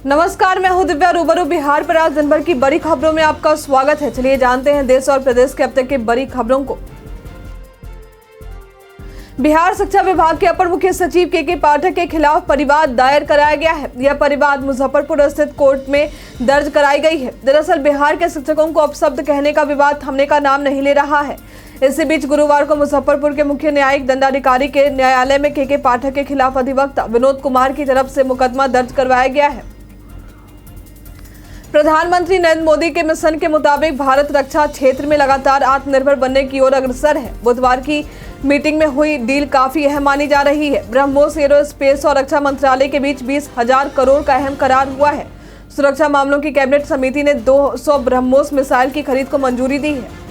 नमस्कार, मैं हूं दिव्या। रूबरू बिहार पर आज दिन भर की बड़ी खबरों में आपका स्वागत है। चलिए जानते हैं देश और प्रदेश के अब तक की बड़ी खबरों को। बिहार शिक्षा विभाग के अपर मुख्य सचिव के पाठक के खिलाफ परिवाद दायर कराया गया है। यह परिवाद मुजफ्फरपुर स्थित कोर्ट में दर्ज कराई गई है। दरअसल बिहार के शिक्षकों को अपशब्द कहने का विवाद थमने का नाम नहीं ले रहा है। इसी बीच गुरुवार को मुजफ्फरपुर के मुख्य न्यायिक दंडाधिकारी के न्यायालय में के पाठक के खिलाफ अधिवक्ता विनोद कुमार की तरफ से मुकदमा दर्ज करवाया गया है। प्रधानमंत्री नरेंद्र मोदी के मिशन के मुताबिक भारत रक्षा क्षेत्र में लगातार आत्मनिर्भर बनने की ओर अग्रसर है। बुधवार की मीटिंग में हुई डील काफी अहम मानी जा रही है। ब्रह्मोस एरोस्पेस और रक्षा मंत्रालय के बीच 20,000 करोड़ का अहम करार हुआ है। सुरक्षा मामलों की कैबिनेट समिति ने 200 ब्रह्मोस मिसाइल की खरीद को मंजूरी दी है।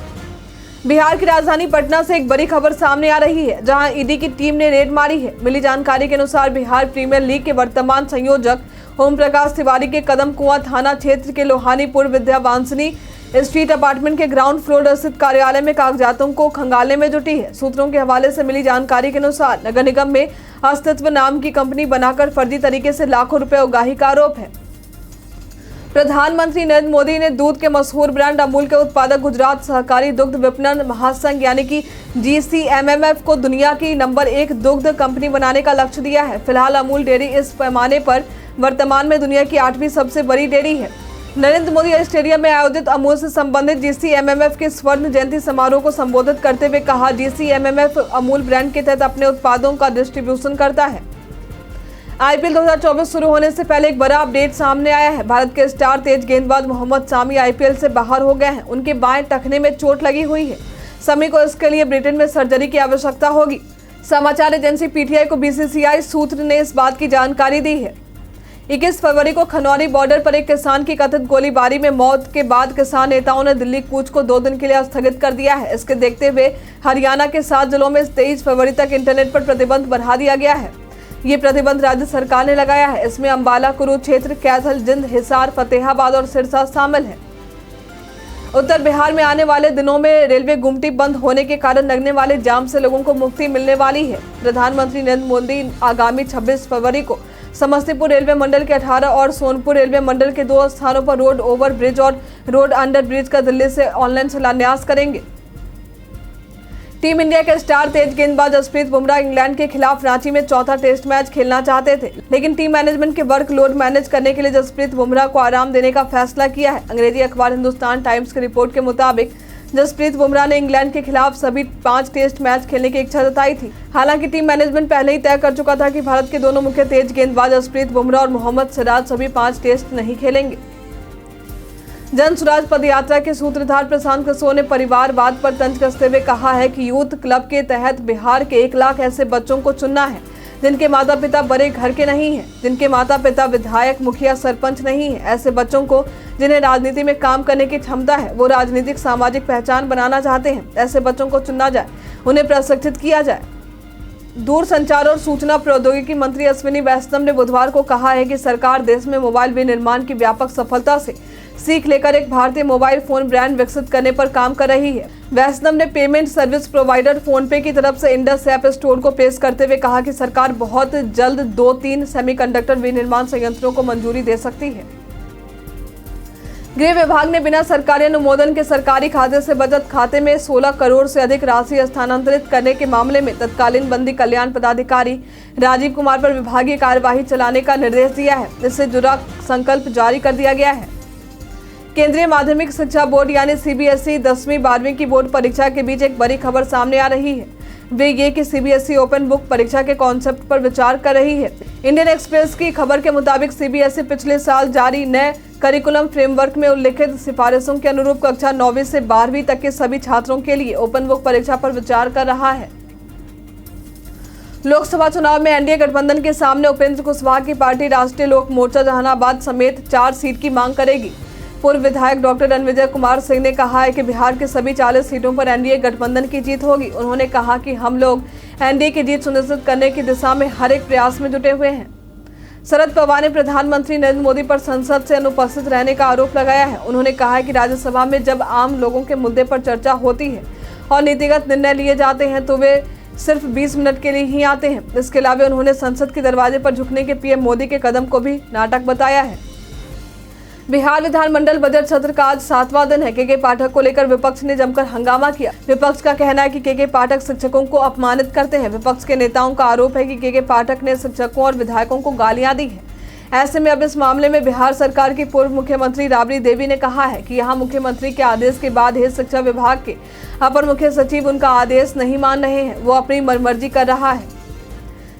बिहार की राजधानी पटना से एक बड़ी खबर सामने आ रही है, जहां ईडी की टीम ने रेड मारी है। मिली जानकारी के अनुसार बिहार प्रीमियर लीग के वर्तमान संयोजक ओम प्रकाश तिवारी के कदम कुआं थाना क्षेत्र के लोहानीपुर विद्यावांसिनी स्ट्रीट अपार्टमेंट के ग्राउंड फ्लोर स्थित कार्यालय में कागजातों को खंगालने में जुटी है। सूत्रों के हवाले से मिली जानकारी के अनुसार नगर निगम में अस्तित्व नाम की कंपनी बनाकर फर्जी तरीके से लाखों रुपए उगाही का आरोप है। प्रधानमंत्री नरेंद्र मोदी ने दूध के मशहूर ब्रांड अमूल के उत्पादक गुजरात सहकारी दुग्ध विपणन महासंघ यानी कि GCMMF को दुनिया की नंबर 1 दुग्ध कंपनी बनाने का लक्ष्य दिया है। फिलहाल अमूल डेयरी इस पैमाने पर वर्तमान में दुनिया की 8वीं सबसे बड़ी डेयरी है। नरेंद्र मोदी स्टेडियम में आयोजित अमूल से संबंधित GCMMF के स्वर्ण जयंती समारोह को संबोधित करते हुए कहा, GCMMF अमूल ब्रांड के तहत अपने उत्पादों का डिस्ट्रीब्यूशन करता है। IPL 2024 शुरू होने से पहले एक बड़ा अपडेट सामने आया है। भारत के स्टार तेज गेंदबाज मोहम्मद शामी IPL से बाहर हो गए हैं। उनके बाएं टखने में चोट लगी हुई है। शामी को इसके लिए ब्रिटेन में सर्जरी की आवश्यकता होगी। समाचार एजेंसी PTI को BCCI सूत्र ने इस बात की जानकारी दी है। 21 फरवरी को खनौरी बॉर्डर पर एक किसान की कथित गोलीबारी में मौत के बाद किसान नेताओं ने दिल्ली कूच को 2 दिन के लिए स्थगित कर दिया है। इसके देखते हुए हरियाणा के 7 जिलों में 23 फरवरी तक इंटरनेट पर प्रतिबंध बढ़ा दिया गया है। ये प्रतिबंध राज्य सरकार ने लगाया है। इसमें अंबाला, कुरुक्षेत्र, कैथल, जिंद, हिसार, फतेहाबाद और सिरसा शामिल है। उत्तर बिहार में आने वाले दिनों में रेलवे गुमटी बंद होने के कारण लगने वाले जाम से लोगों को मुक्ति मिलने वाली है। प्रधानमंत्री नरेंद्र मोदी आगामी 26 फरवरी को समस्तीपुर रेलवे मंडल के 18 और सोनपुर रेलवे मंडल के 2 स्थानों पर रोड ओवर ब्रिज और रोड अंडर ब्रिज का दिल्ली से ऑनलाइन शिलान्यास करेंगे। टीम इंडिया के स्टार तेज गेंदबाज जसप्रीत बुमराह इंग्लैंड के खिलाफ रांची में चौथा टेस्ट मैच खेलना चाहते थे, लेकिन टीम मैनेजमेंट के वर्कलोड मैनेज करने के लिए जसप्रीत बुमराह को आराम देने का फैसला किया है। अंग्रेजी अखबार हिंदुस्तान टाइम्स की रिपोर्ट के मुताबिक जसप्रीत बुमराह ने इंग्लैंड के खिलाफ सभी 5 टेस्ट मैच खेलने की इच्छा जताई थी। हालांकि टीम मैनेजमेंट पहले ही तय कर चुका था कि भारत के दोनों मुख्य तेज गेंदबाज जसप्रीत बुमराह और मोहम्मद सिराज सभी 5 टेस्ट नहीं खेलेंगे। जन स्वराज पदयात्रा के सूत्रधार प्रशांत किशोर ने परिवारवाद पर तंज कसते हुए कहा है कि यूथ क्लब के तहत बिहार के 1 लाख ऐसे बच्चों को चुनना है जिनके माता पिता बड़े घर के नहीं हैं, जिनके माता पिता विधायक, मुखिया, सरपंच नहीं है। ऐसे बच्चों को जिन्हें राजनीति में काम करने की क्षमता है, वो राजनीतिक सामाजिक पहचान बनाना चाहते हैं, ऐसे बच्चों को चुना जाए, उन्हें प्रशिक्षित किया जाए। दूरसंचार और सूचना प्रौद्योगिकी मंत्री अश्विनी वैष्णव ने बुधवार को कहा है कि सरकार देश में मोबाइल विनिर्माण की व्यापक सफलता से सीख लेकर एक भारतीय मोबाइल फोन ब्रांड विकसित करने पर काम कर रही है। वैष्णव ने पेमेंट सर्विस प्रोवाइडर फोनपे की तरफ से इंडस ऐप स्टोर को पेश करते हुए कहा कि सरकार बहुत जल्द 2-3 सेमीकंडक्टर विनिर्माण संयंत्रों को मंजूरी दे सकती है। गृह विभाग ने बिना सरकारी अनुमोदन के सरकारी खाते से बचत खाते में 16 करोड़ से अधिक राशि स्थानांतरित करने के मामले में तत्कालीन बंदी कल्याण पदाधिकारी राजीव कुमार पर विभागीय कार्यवाही चलाने का निर्देश दिया है। इससे जुड़ा संकल्प जारी कर दिया गया है। केंद्रीय माध्यमिक शिक्षा बोर्ड यानी CBSE 10वीं 12वीं की बोर्ड परीक्षा के बीच एक बड़ी खबर सामने आ रही है। वे ये कि CBSE ओपन बुक परीक्षा के कॉन्सेप्ट पर विचार कर रही है। इंडियन एक्सप्रेस की खबर के मुताबिक CBSE पिछले साल जारी नए करिकुलम फ्रेमवर्क में उल्लिखित सिफारिशों के अनुरूप कक्षा 9वीं से 12वीं तक के सभी छात्रों के लिए ओपन बुक परीक्षा पर विचार कर रहा है। लोकसभा चुनाव में NDA गठबंधन के सामने उपेंद्र कुशवाहा की पार्टी राष्ट्रीय लोक मोर्चा जहानाबाद समेत 4 सीट की मांग करेगी। पूर्व विधायक डॉक्टर रणविजय कुमार सिंह ने कहा है कि बिहार के सभी 40 सीटों पर NDA गठबंधन की जीत होगी। उन्होंने कहा कि हम लोग NDA की जीत सुनिश्चित करने की दिशा में हर एक प्रयास में जुटे हुए हैं। शरद पवार ने प्रधानमंत्री नरेंद्र मोदी पर संसद से अनुपस्थित रहने का आरोप लगाया है। उन्होंने कहा है कि राज्यसभा में जब आम लोगों के मुद्दे पर चर्चा होती है और नीतिगत निर्णय लिए जाते हैं तो वे सिर्फ 20 मिनट के लिए ही आते हैं। इसके अलावा उन्होंने संसद के दरवाजे पर झुकने के PM मोदी के कदम को भी नाटक बताया है। बिहार विधानमंडल बजट सत्र का आज 7वां दिन है। के पाठक को लेकर विपक्ष ने जमकर हंगामा किया। विपक्ष का कहना है कि के पाठक शिक्षकों को अपमानित करते हैं। विपक्ष के नेताओं का आरोप है कि के पाठक ने शिक्षकों और विधायकों को गालियां दी हैं। ऐसे में अब इस मामले में बिहार सरकार की पूर्व मुख्यमंत्री राबड़ी देवी ने कहा है कि यहां मुख्यमंत्री के आदेश के बाद ही शिक्षा विभाग के अपर मुख्य सचिव उनका आदेश नहीं मान रहे हैं, वो अपनी मनमर्जी कर रहा है।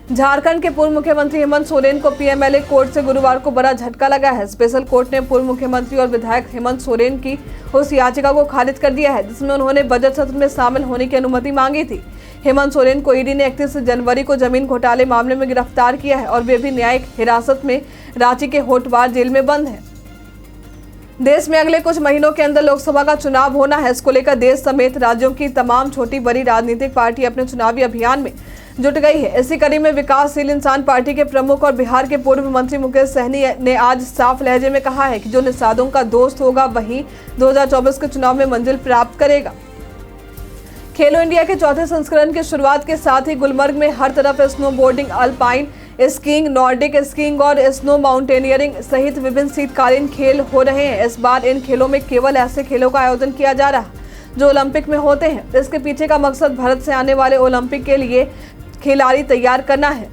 झारखंड के पूर्व मुख्यमंत्री हेमंत सोरेन को पीएमएलए कोर्ट से गुरुवार को बड़ा झटका लगा है। स्पेशल कोर्ट ने पूर्व मुख्यमंत्री और विधायक हेमंत सोरेन की उस याचिका को खारिज कर दिया है जिसमें उन्होंने बजट सत्र में शामिल होने की अनुमति मांगी थी। हेमंत सोरेन को ईडी ने 31 जनवरी को जमीन घोटाले मामले में गिरफ्तार किया है और वे भी न्यायिक हिरासत में रांची के होटवार जेल में बंद हैं। देश में अगले कुछ महीनों के अंदर लोकसभा का चुनाव होना है। इसको लेकर देश समेत राज्यों की तमाम छोटी बड़ी राजनीतिक पार्टी अपने चुनावी अभियान में जुट गई है। इसी कड़ी में विकासशील इंसान पार्टी के प्रमुख और बिहार के पूर्व मंत्री मुकेश सहनी ने आज साफ लहजे में कहा है कि जो निषादों का दोस्त होगा वही 2024 के चुनाव में मंजिल प्राप्त करेगा। खेलो इंडिया के चौथे संस्करण की शुरुआत के साथ ही गुलमर्ग में हर तरफ snow boarding, alpine skiing, Nordic skiing और स्नो माउंटेनियरिंग सहित विभिन्न शीतकालीन खेल हो रहे हैं। इस बार इन खेलों में केवल ऐसे खेलों का आयोजन किया जा रहा है जो ओलंपिक में होते हैं। इसके पीछे का मकसद भारत से आने वाले ओलंपिक के लिए खिलाड़ी तैयार करना है।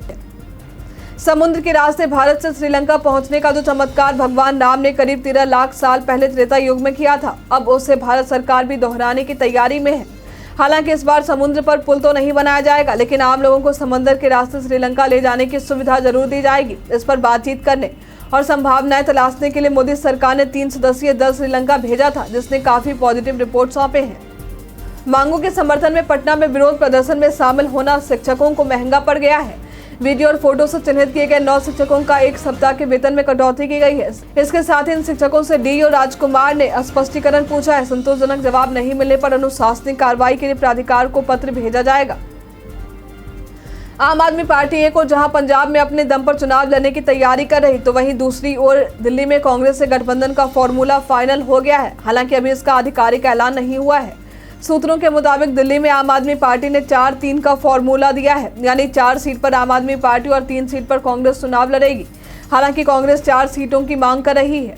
समुद्र के रास्ते भारत से श्रीलंका पहुंचने का जो चमत्कार भगवान राम ने करीब 13 लाख साल पहले त्रेता युग में किया था, अब उसे भारत सरकार भी दोहराने की तैयारी में है। हालांकि इस बार समुद्र पर पुल तो नहीं बनाया जाएगा, लेकिन आम लोगों को समंदर के रास्ते श्रीलंका ले जाने की सुविधा जरूर दी जाएगी। इस पर बातचीत करने और संभावनाएं तलाशने के लिए मोदी सरकार ने 3 सदस्यीय दल श्रीलंका भेजा था, जिसने काफी पॉजिटिव रिपोर्ट सौंपे हैं। मांगों के समर्थन में पटना में विरोध प्रदर्शन में शामिल होना शिक्षकों को महंगा पड़ गया है। वीडियो और फोटो से चिन्हित किए गए 9 शिक्षकों का 1 सप्ताह के वेतन में कटौती की गई है। इसके साथ ही इन शिक्षकों से डीईओ राजकुमार ने स्पष्टीकरण पूछा है। संतोषजनक जवाब नहीं मिलने पर अनुशासनिक कार्रवाई के लिए प्राधिकार को पत्र भेजा जाएगा। आम आदमी पार्टी एक और जहां पंजाब में अपने दम पर चुनाव लड़ने की तैयारी कर रही, तो वहीं दूसरी ओर दिल्ली में कांग्रेस से गठबंधन का फॉर्मूला फाइनल हो गया है। हालांकि अभी इसका आधिकारिक ऐलान नहीं हुआ है। सूत्रों के मुताबिक दिल्ली में आम आदमी पार्टी ने 4-3 का फॉर्मूला दिया है, यानी 4 सीट पर आम आदमी पार्टी और 3 सीट पर कांग्रेस चुनाव लड़ेगी। हालांकि कांग्रेस 4 सीटों की मांग कर रही है।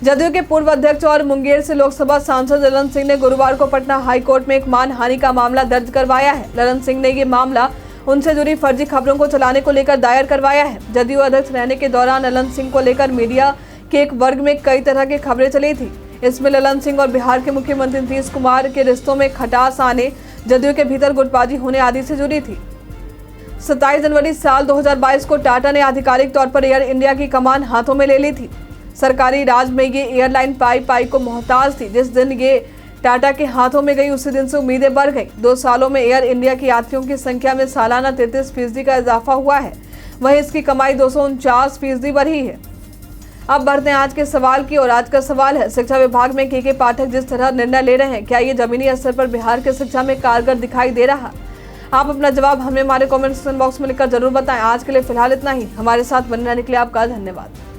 जदयू के पूर्व अध्यक्ष और मुंगेर से लोकसभा सांसद ललन सिंह ने गुरुवार को पटना हाईकोर्ट में एक मानहानि का मामला दर्ज करवाया है। ललन सिंह ने ये मामला उनसे जुड़ी फर्जी खबरों को चलाने को लेकर दायर करवाया है। जदयू अध्यक्ष रहने के दौरान ललन सिंह को लेकर मीडिया के एक वर्ग में कई तरह की खबरें चली थी। इसमें ललन सिंह और बिहार के मुख्यमंत्री नीतीश कुमार के रिश्तों में खटास आने, जदयू के भीतर गुटबाजी होने आदि से जुड़ी थी। 27 जनवरी साल 2022 को टाटा ने आधिकारिक तौर पर एयर इंडिया की कमान हाथों में ले ली थी। सरकारी राज में ये एयरलाइन पाई को मोहताज थी। जिस दिन ये टाटा के हाथों में गई उसी दिन से उम्मीदें बढ़ गई। 2 सालों में एयर इंडिया के यात्रियों की संख्या में सालाना 33% का इजाफा हुआ है। वहीं इसकी कमाई 249% बढ़ी है। अब बढ़ते हैं आज के सवाल की ओर। आज का सवाल है, शिक्षा विभाग में के पाठक जिस तरह निर्णय ले रहे हैं, क्या ये जमीनी स्तर पर बिहार की शिक्षा में कारगर दिखाई दे रहा? आप अपना जवाब हमें हमारे कमेंट सेक्शन बॉक्स में लिखकर जरूर बताएं। आज के लिए फिलहाल इतना ही। हमारे साथ बने रहने के लिए आपका धन्यवाद।